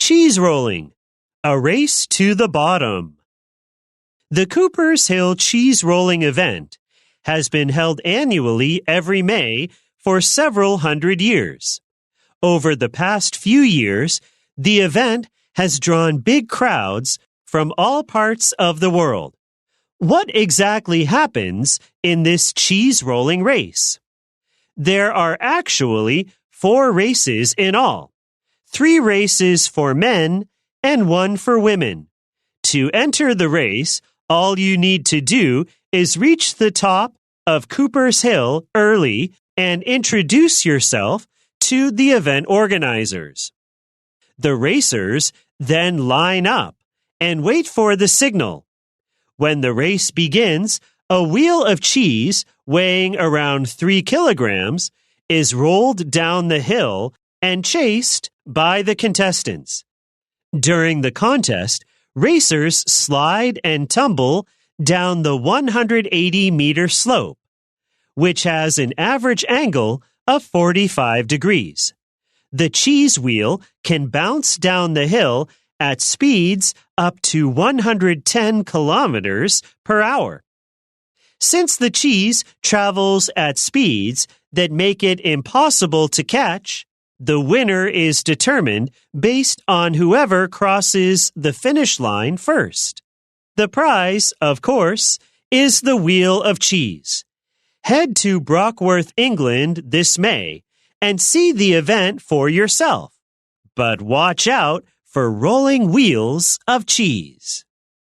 Cheese rolling, a race to the bottom. The Coopers Hill cheese rolling event has been held annually every May for several hundred years. Over the past few years, the event has drawn big crowds from all parts of the world. What exactly happens in this cheese rolling race? There are actually 4 races in all, 3 races for men and 1 for women. To enter the race, all you need to do is reach the top of Coopers Hill early and introduce yourself to the event organizers. The racers then line up and wait for the signal. When the race begins, a wheel of cheese weighing around 3 kilograms is rolled down the hill and chased by the contestants. During the contest, racers slide and tumble down the 180-meter slope, which has an average angle of 45 degrees. The cheese wheel can bounce down the hill at speeds up to 110 kilometers per hour. Since the cheese travels at speeds that make it impossible to catch, the winner is determined based on whoever crosses the finish line first. The prize, of course, is the wheel of cheese. Head to Brockworth, England this May and see the event for yourself. But watch out for rolling wheels of cheese.